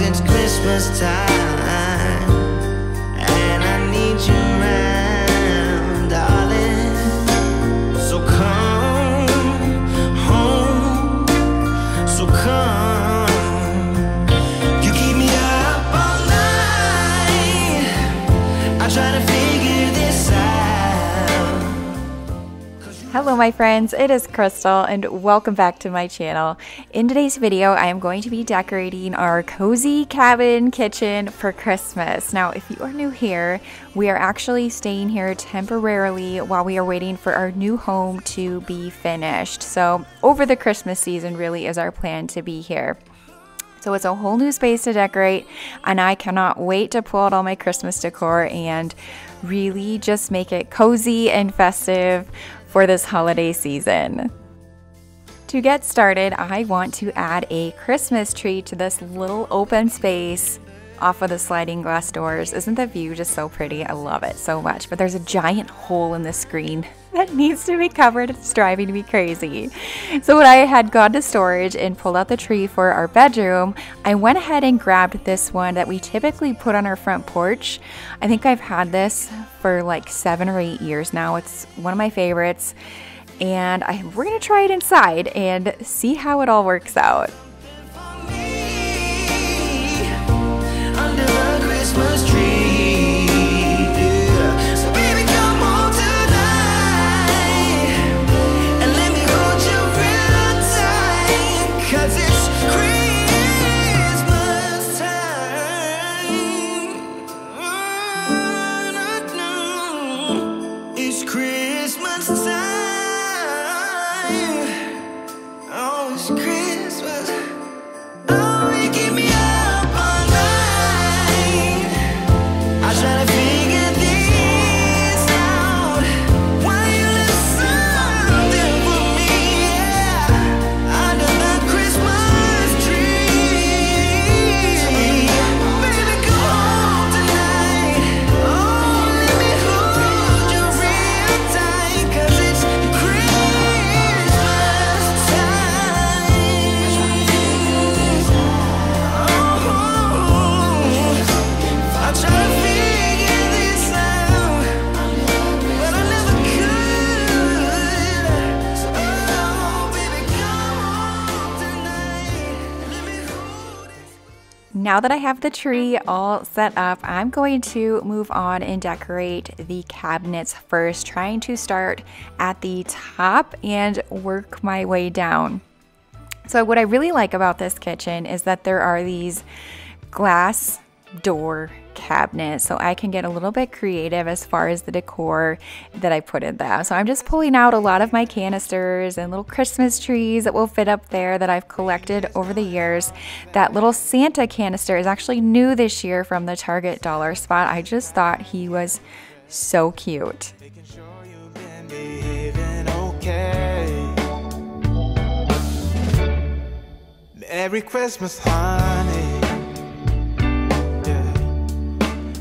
it's Christmas time, and I need you around, darling. So come home, so come. You keep me up all night, I try to figure this out. Hello my friends, it is Crystal and welcome back to my channel. In today's video, I am going to be decorating our cozy cabin kitchen for Christmas. Now, if you are new here, we are actually staying here temporarily while we are waiting for our new home to be finished. So over the Christmas season really is our plan to be here. So it's a whole new space to decorate, and I cannot wait to pull out all my Christmas decor and really just make it cozy and festive for this holiday season. To get started, I want to add a Christmas tree to this little open space off of the sliding glass doors. Isn't the view just so pretty? I love it so much, but there's a giant hole in the screen that needs to be covered. It's driving me crazy. So when I had gone to storage and pulled out the tree for our bedroom, I went ahead and grabbed this one that we typically put on our front porch. I think I've had this for like 7 or 8 years now. It's one of my favorites, and we're gonna try it inside and see how it all works out. Christmas tree, yeah. So baby, come home tonight and let me hold you real tight, 'cause it's Christmas time. It's Christmas time. Oh, it's Christmas. Oh, you give me up all night. I try to figure this out. Why you left something for me, yeah, under the Christmas tree. Baby, go home tonight. Oh, let me hold you real tight, 'cause it's Christmas time. I try to figure this out, but I never could. So, oh, baby, come home tonight. Let me hold it. Now that I have the tree all set up, I'm going to move on and decorate the cabinets first, trying to start at the top and work my way down. So what I really like about this kitchen is that there are these glass door cabinets, so I can get a little bit creative as far as the decor that I put in there. So I'm just pulling out a lot of my canisters and little Christmas trees that will fit up there that I've collected over the years. That little Santa canister is actually new this year from the Target dollar spot. I just thought he was so cute. Making sure you've been behaving okay. Merry Christmas, honey.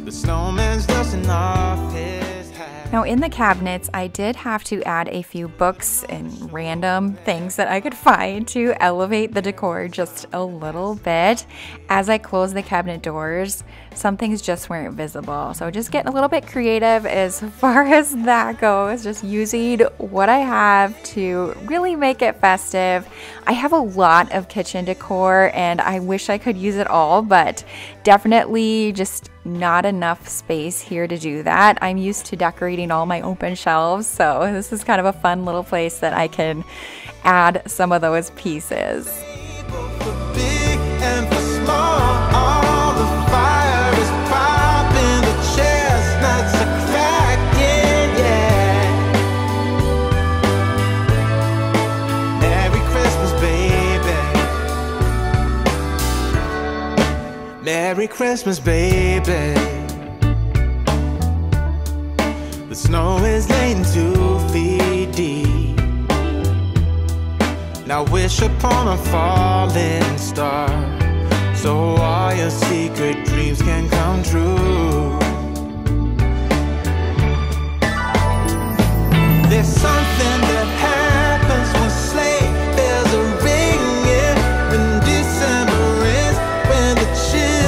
The snowman's dusting off his hat. Now in the cabinets, I did have to add a few books and random things that I could find to elevate the decor just a little bit. As I closed the cabinet doors, some things just weren't visible. So just getting a little bit creative as far as that goes, just using what I have to really make it festive. I have a lot of kitchen decor and I wish I could use it all, but definitely just not enough space here to do that. I'm used to decorating all my open shelves, so this is kind of a fun little place that I can add some of those pieces. For big and for small, all the fire is popping, the chestnuts are cracking, yeah. Merry Christmas, baby. Merry Christmas, baby. The snow is laying 2 feet deep. Now wish upon a falling star, so all your secret dreams can come true. There's something that happens when sleigh bells are ringing, when December ends, when the children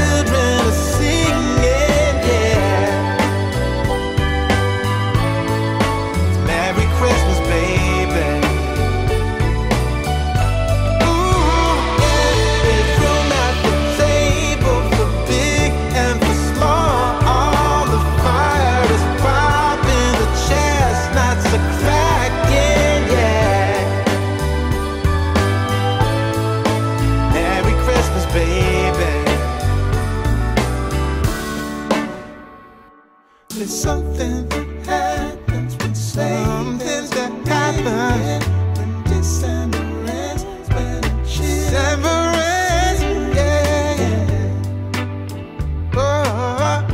there's something that happens when something that happens when December ends, when December ends, yeah. Oh,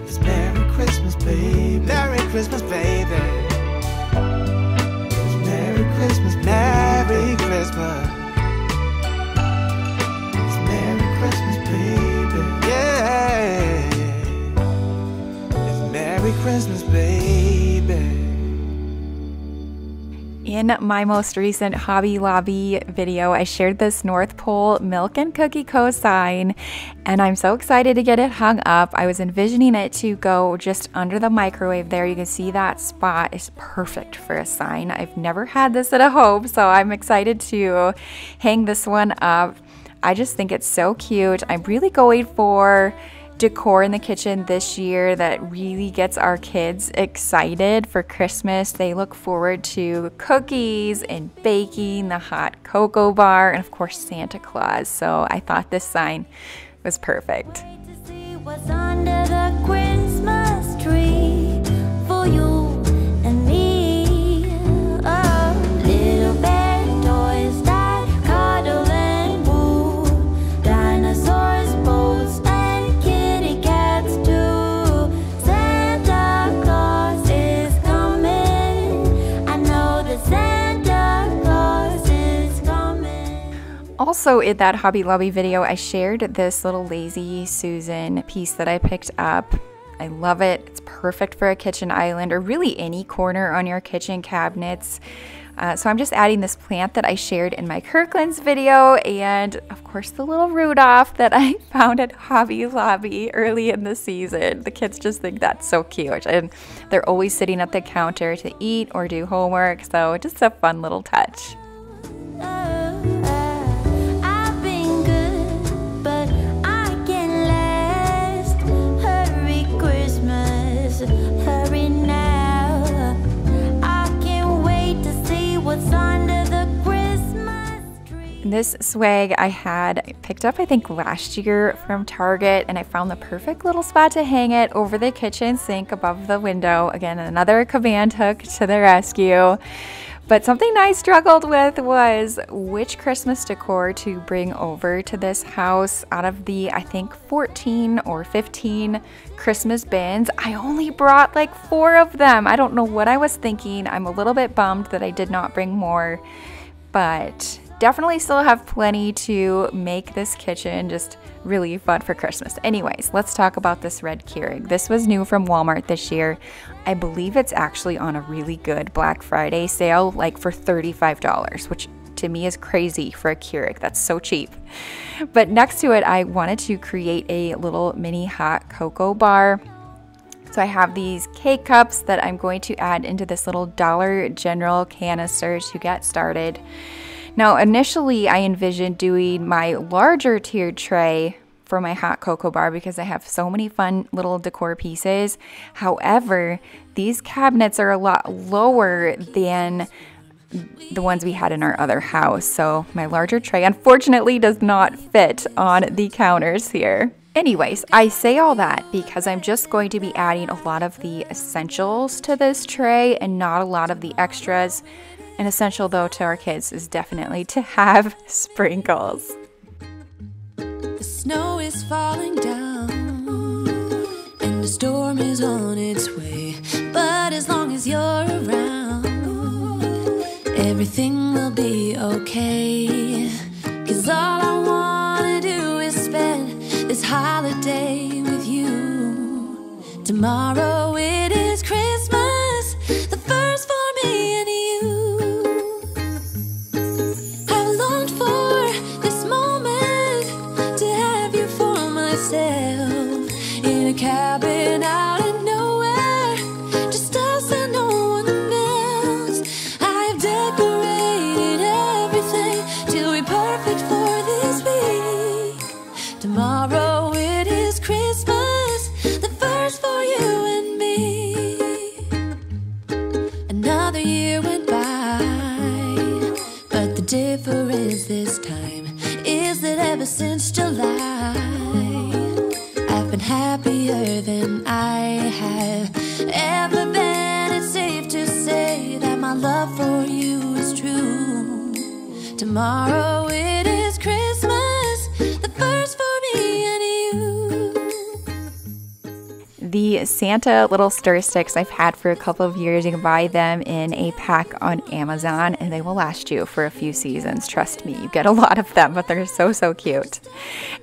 it's Merry Christmas, baby. Merry Christmas, baby. It's Merry Christmas, Merry Christmas. It's Merry Christmas, baby. Yeah. It's Merry Christmas, baby. In my most recent Hobby Lobby video, I shared this North Pole Milk and Cookie Co. sign, and I'm so excited to get it hung up. I was envisioning it to go just under the microwave there. You can see that spot is perfect for a sign. I've never had this at a home, so I'm excited to hang this one up. I just think it's so cute. I'm really going for decor in the kitchen this year that really gets our kids excited for Christmas. They look forward to cookies and baking, the hot cocoa bar, and of course Santa Claus. So I thought this sign was perfect. What's under the Christmas tree for you and me? Oh, little bear toys that cuddle and woo, dinosaurs, boats, and kitty cats too. Santa Claus is coming. I know that Santa Claus is coming. Also in that Hobby Lobby video, I shared this little Lazy Susan piece that I picked up. I love it. It's perfect for a kitchen island or really any corner on your kitchen cabinets. So I'm just adding this plant that I shared in my Kirkland's video, and of course the little Rudolph that I found at Hobby Lobby early in the season. The kids just think that's so cute, and they're always sitting at the counter to eat or do homework, so just a fun little touch. I've been good, but I can last. Hurry Christmas, hurry now. I can't wait to see what's under the Christmas tree. This swag I had picked up I think last year from Target, and I found the perfect little spot to hang it over the kitchen sink above the window. Again, another command hook to the rescue. But something I struggled with was which Christmas decor to bring over to this house. Out of the, I think, 14 or 15 Christmas bins, I only brought like 4 of them. I don't know what I was thinking. I'm a little bit bummed that I did not bring more, but definitely still have plenty to make this kitchen just really fun for Christmas. Anyways, let's talk about this red Keurig. This was new from Walmart this year. I believe it's actually on a really good Black Friday sale, like for $35, which to me is crazy for a Keurig. That's so cheap. But next to it, I wanted to create a little mini hot cocoa bar. So I have these K-cups that I'm going to add into this little Dollar General canister to get started. Now, initially, I envisioned doing my larger tiered tray for my hot cocoa bar because I have so many fun little decor pieces. However, these cabinets are a lot lower than the ones we had in our other house. So my larger tray, unfortunately, does not fit on the counters here. Anyways, I say all that because I'm just going to be adding a lot of the essentials to this tray and not a lot of the extras. An essential, though, to our kids is definitely to have sprinkles. The snow is falling down and the storm is on its way. But as long as you're around, everything will be okay. 'Cause all I wanna do is spend this holiday with you. Tomorrow it is Christmas, the first for me and you. Cabin out of nowhere, just us and no one else. I've decorated everything to be perfect for this week. Tomorrow it is Christmas, the first for you and me. Another year went by, but the difference this time is that ever since July, I've been happier than I had the Santa little stir sticks I've had for a couple of years. You can buy them in a pack on Amazon and they will last you for a few seasons. Trust me, you get a lot of them, but they're so cute.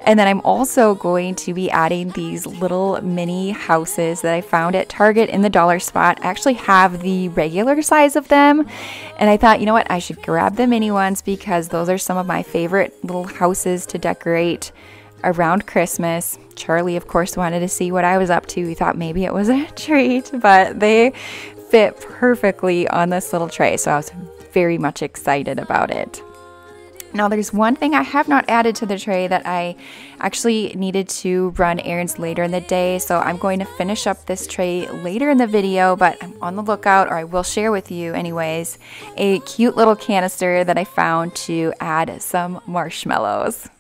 And then I'm also going to be adding these little mini houses that I found at Target in the dollar spot. I actually have the regular size of them, and I thought, you know what, I should grab the mini ones because those are some of my favorite little houses to decorate around Christmas. Charlie, of course, wanted to see what I was up to. He thought maybe it was a treat, but they fit perfectly on this little tray, so I was very much excited about it. Now, there's one thing I have not added to the tray that I actually needed to run errands later in the day, so I'm going to finish up this tray later in the video, but I'm on the lookout, or I will share with you anyways, a cute little canister that I found to add some marshmallows.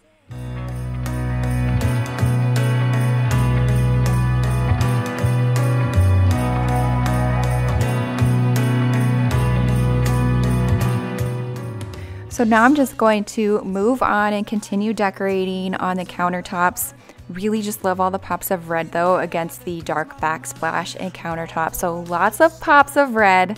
So now I'm just going to move on and continue decorating on the countertops. Really just love all the pops of red though against the dark backsplash and countertop. So lots of pops of red,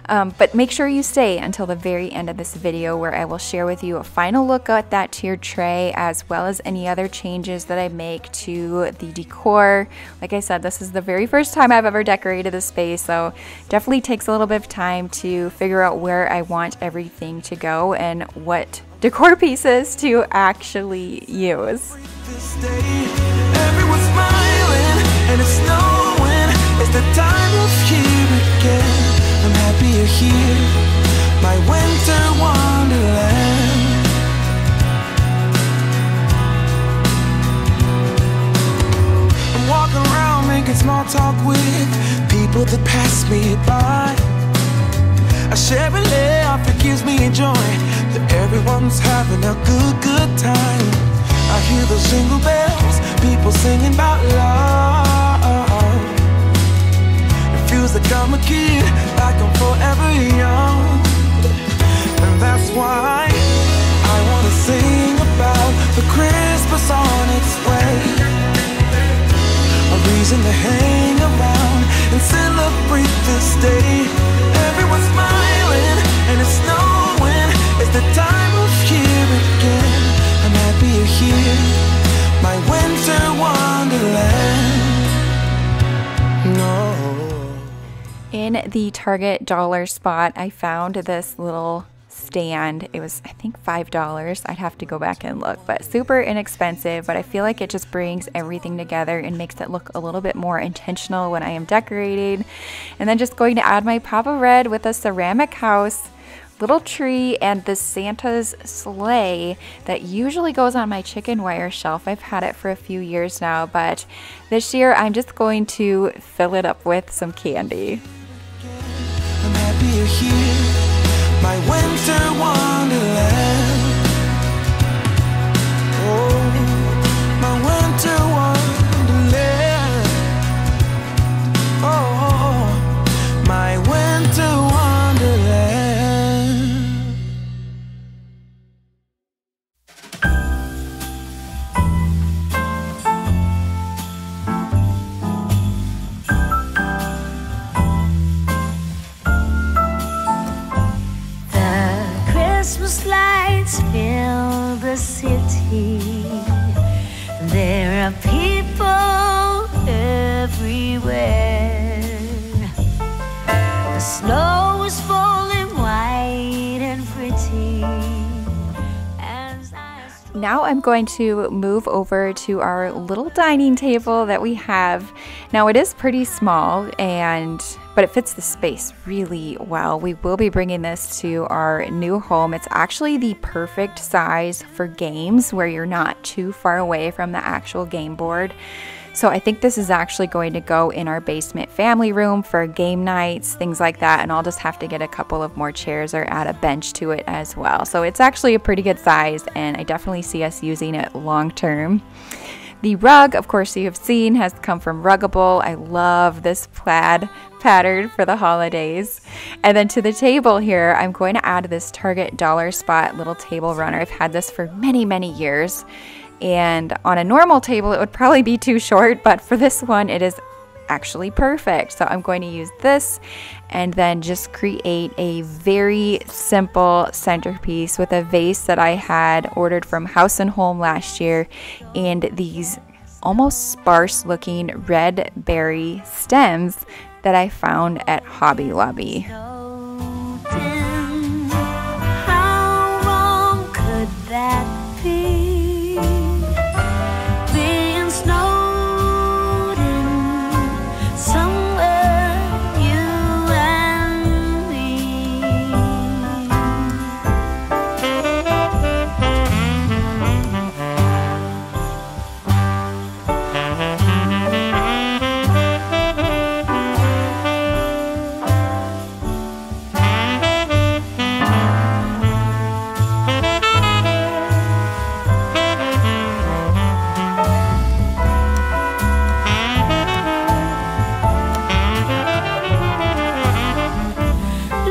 but make sure you stay until the very end of this video where I will share with you a final look at that tiered tray as well as any other changes that I make to the decor. Like I said, this is the very first time I've ever decorated this space, so definitely takes a little bit of time to figure out where I want everything to go and what decor pieces to actually use. This day, everyone's smiling and it's snowing. It's the time of year again. I'm happy you're here, my winter wonderland. I'm walking around making small talk with people that pass me by. I share a laugh, it gives me joy that everyone's having a good time. I hear those jingle bells, people singing about love. It feels like I'm a kid, like I'm forever young. And that's why I wanna sing about the Christmas on its way. A reason to hang around and celebrate this day. Everyone's smiling and it's snowing. It's the time of year again. I'm happy you're here, my winter wonderland. No. In the Target dollar spot, I found this little stand. It was, I think, $5. I'd have to go back and look, but super inexpensive, but I feel like it just brings everything together and makes it look a little bit more intentional when I am decorating. And then just going to add my pop of red with a ceramic house, little tree, and the Santa's sleigh that usually goes on my chicken wire shelf. I've had it for a few years now, but this year I'm just going to fill it up with some candy. I'm happy you're here, my winter wonderland. Oh, my winter wonderland. Oh, my winter wonderland. Christmas lights fill the city. There are people everywhere. The snow is falling white and pretty. Now I'm going to move over to our little dining table that we have. Now it is pretty small, but it fits the space really well. We will be bringing this to our new home. It's actually the perfect size for games where you're not too far away from the actual game board. So I think this is actually going to go in our basement family room for game nights, things like that, and I'll just have to get a couple of more chairs or add a bench to it as well. So it's actually a pretty good size, and I definitely see us using it long term. The rug, of course, you have seen, has come from Ruggable. I love this plaid pattern for the holidays. And then to the table here, I'm going to add this Target dollar spot little table runner. I've had this for many, many years. And on a normal table, it would probably be too short, but for this one, it is actually perfect. So I'm going to use this and then just create a very simple centerpiece with a vase that I had ordered from House and Home last year, and these almost sparse looking red berry stems that I found at Hobby Lobby. How wrong could that be? Being snowed in somewhere, you and me.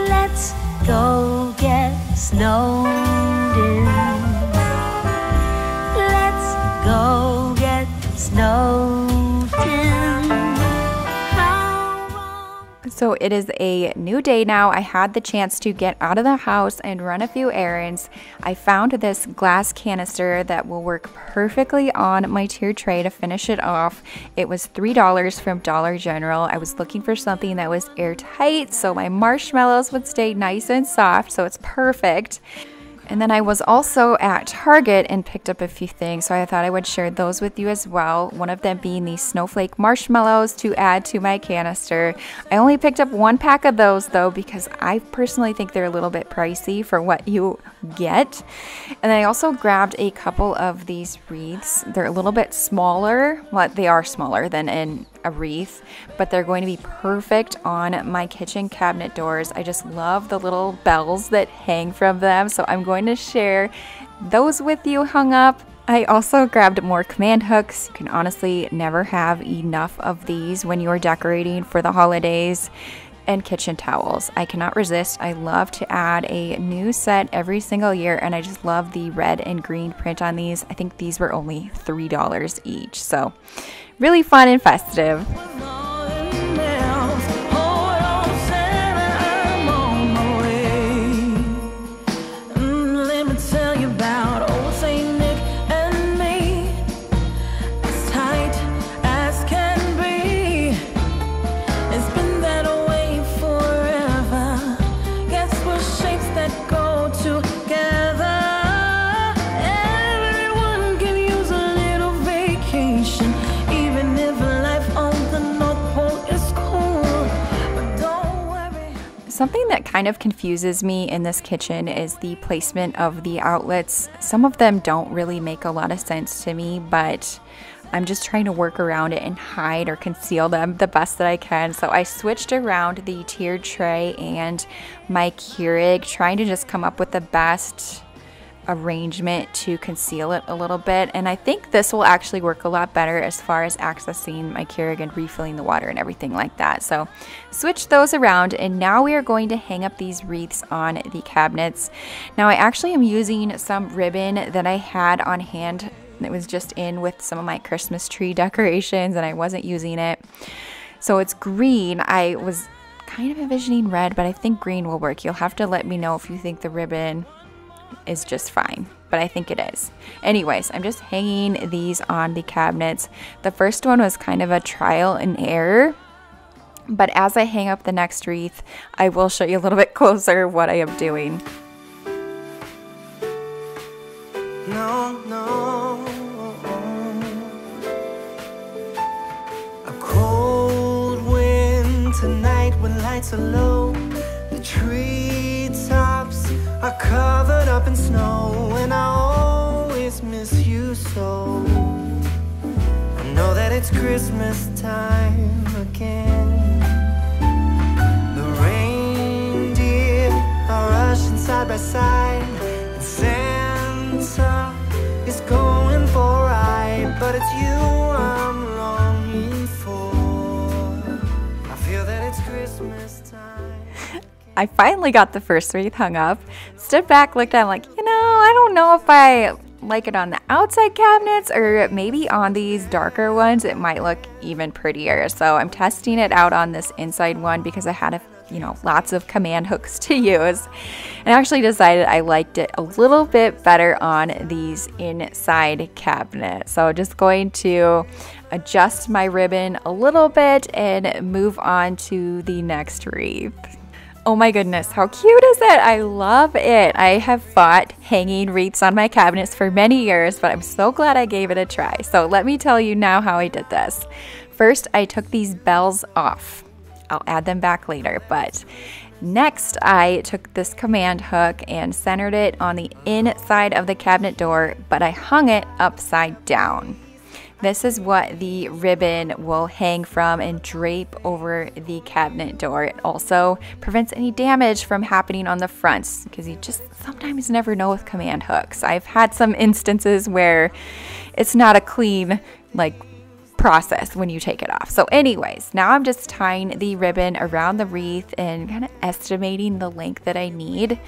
Let's go get snowed in. Let's go get snowed in. How wrong? So it is a new day now. I had the chance to get out of the house and run a few errands. I found this glass canister that will work perfectly on my tier tray to finish it off. It was $3 from Dollar General. I was looking for something that was airtight so my marshmallows would stay nice and soft, so it's perfect. And then I was also at Target and picked up a few things, so I thought I would share those with you as well. One of them being these snowflake marshmallows to add to my canister. I only picked up one pack of those though because I personally think they're a little bit pricey for what you get. And then I also grabbed a couple of these wreaths. They're a little bit smaller. Well, they are smaller than in a wreath, but they're going to be perfect on my kitchen cabinet doors. I just love the little bells that hang from them, so I'm going to share those with you hung up. I also grabbed more command hooks. You can honestly never have enough of these when you're decorating for the holidays. And kitchen towels. I cannot resist. I love to add a new set every single year, and I just love the red and green print on these. I think these were only $3 each, so really fun and festive. Something that kind of confuses me in this kitchen is the placement of the outlets. Some of them don't really make a lot of sense to me, but I'm just trying to work around it and hide or conceal them the best that I can. So I switched around the tiered tray and my Keurig, trying to just come up with the best arrangement to conceal it a little bit, and I think this will actually work a lot better as far as accessing my Keurig and refilling the water and everything like that. So switch those around, and now we are going to hang up these wreaths on the cabinets. Now I actually am using some ribbon that I had on hand. It was just in with some of my Christmas tree decorations and I wasn't using it, so it's green. I was kind of envisioning red, but I think green will work. You'll have to let me know if you think the ribbon is just fine, but I think it is. Anyways, I'm just hanging these on the cabinets. The first one was kind of a trial and error, but as I hang up the next wreath, I will show you a little bit closer what I am doing. No. A cold winter night when lights are low, the treetops are covered up in snow, and I always miss you so. I know that it's Christmas time again. The reindeer are rushing side by side, and Santa is going for a ride, but it's you I'm longing for. I feel that it's Christmas time. I finally got the first wreath hung up, stood back, looked at it, like, I don't know if I like it on the outside cabinets, or maybe on these darker ones it might look even prettier. So I'm testing it out on this inside one because I had lots of command hooks to use, and I actually decided I liked it a little bit better on these inside cabinets. So just going to adjust my ribbon a little bit and move on to the next wreath. Oh my goodness, how cute is it? I love it. I have bought hanging wreaths on my cabinets for many years, but I'm so glad I gave it a try. So let me tell you now how I did this. First, I took these bells off. I'll add them back later, but next I took this command hook and centered it on the inside of the cabinet door, but I hung it upside down. This is what the ribbon will hang from and drape over the cabinet door. It also prevents any damage from happening on the fronts, because you just sometimes never know with command hooks. I've had some instances where it's not a clean process when you take it off. So anyways, now I'm just tying the ribbon around the wreath and kind of estimating the length that I need.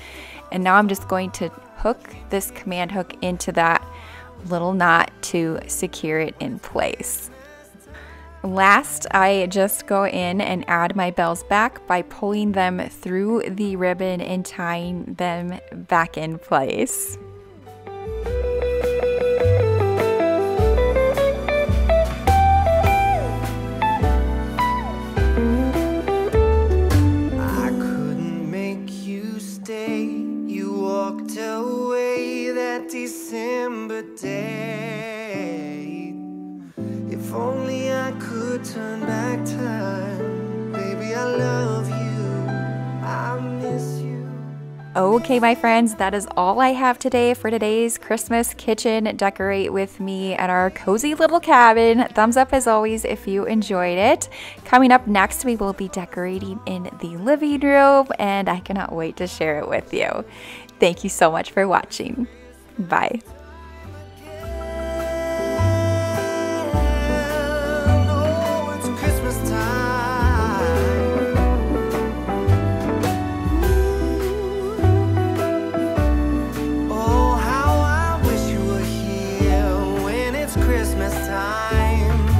And now I'm just going to hook this command hook into that little knot to secure it in place. Last, I just go in and add my bells back by pulling them through the ribbon and tying them back in place. I couldn't make you stay. You walked away that December day. If only I could turn back time. Baby, I love you. I miss you. Okay, my friends, that is all I have today for today's Christmas kitchen decorate with me at our cozy little cabin. Thumbs up as always if you enjoyed it. Coming up next, we will be decorating in the living room, and I cannot wait to share it with you. Thank you so much for watching. Bye. Oh, it's Christmas time. Oh, how I wish you were here when it's Christmas time.